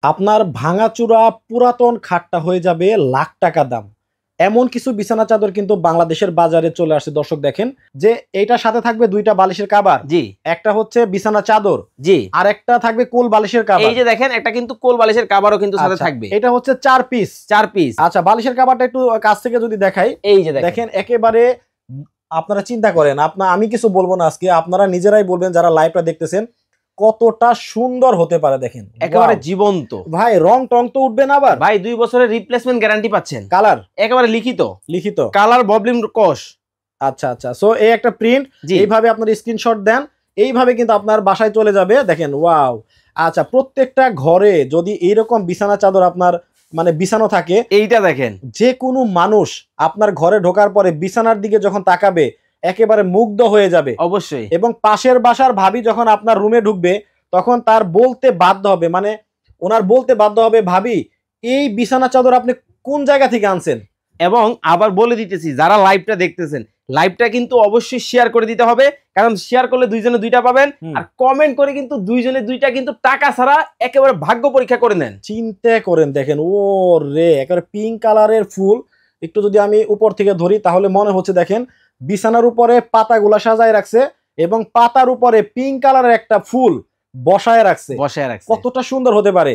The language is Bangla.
আপনার ভাঙাচুরা পুরাতন খাটটা হয়ে যাবে লাখ টাকা দাম। এমন কিছু বিছানা চাদর কিন্তু বাংলাদেশের বাজারে চলে আসছে। দর্শক দেখেন যে এইটার সাথে থাকবে দুইটা বালিশের কাভার, জি একটা হচ্ছে বিছানা চাদর, জি আর একটা থাকবে কোল বালিশের কাভার। এই যে দেখেন একটা কিন্তু কোল বালিশের কাভারও কিন্তু সাথে আচ্ছা, থাকবে। এটা হচ্ছে 4 পিস। 4 পিস। আচ্ছা, বালিশের কাভারটা একটু কাছ থেকে যদি দেখাই, এই যে দেখেন একেবারে আপনারা চিন্তা করেন, আমি কিছু বলবো না আজকে, আপনারা নিজেরাই বলবেন যারা লাইভটা দেখতেছেন কতটা সুন্দর হতে পারে। দেখেন একেবারে Wow! জীবন্ত ভাই, রং টং তো উঠবে না আবার? ভাই 2 বছরের রিপ্লেসমেন্ট গ্যারান্টি পাচ্ছেন। কালার একেবারে লিখিত লিখিত। কালার ববলিম কস। আচ্ছা আচ্ছা, সো এই একটা প্রিন্ট, জি এইভাবে আপনার স্ক্রিনশট দেন, এইভাবে কিন্তু আপনার বাসায় চলে যাবে। দেখেন ওয়াও। আচ্ছা, প্রত্যেকটা ঘরে যদি এইরকম বিছানা চাদর আপনার মানে বিছানো থাকে, এইটা দেখেন যে কোনো মানুষ আপনার ঘরে ঢোকার পরে বিছানার দিকে যখন তাকাবে একেবারে মুগ্ধ হয়ে যাবে। অবশ্যই। এবং পাশের বাসার ভাবি যখন আপনার রুমে ঢুকবে তখন তার বলতে বাধ্য হবে, মানে ওনার বলতে বাধ্য হবে, ভাবি এই বিছানা চাদর আপনি কোন জায়গা থেকে আনছেন। এবং আবার বলে দিতেছি যারা লাইভটা দেখতেছেন, লাইভটা কিন্তু অবশ্যই শেয়ার করে দিতে হবে, কারণ শেয়ার করলে দুইজনে দুইটা পাবেন। আর কমেন্ট করে কিন্তু দুইজনে দুইটা কিন্তু টাকা ছাড়া একেবারে ভাগ্য পরীক্ষা করে নেন। চিন্তা করেন, দেখেন ও রে, একেবারে পিঙ্ক কালারের ফুল। একটু যদি আমি উপর থেকে ধরি তাহলে মনে হচ্ছে, দেখেন বিছানার উপরে পাতাগুলা সাজায় রাখছে এবং পাতার উপরে পিঙ্ক কালারের একটা ফুল বসায় রাখছে। বসায় রাখছে। কতটা সুন্দর হতে পারে।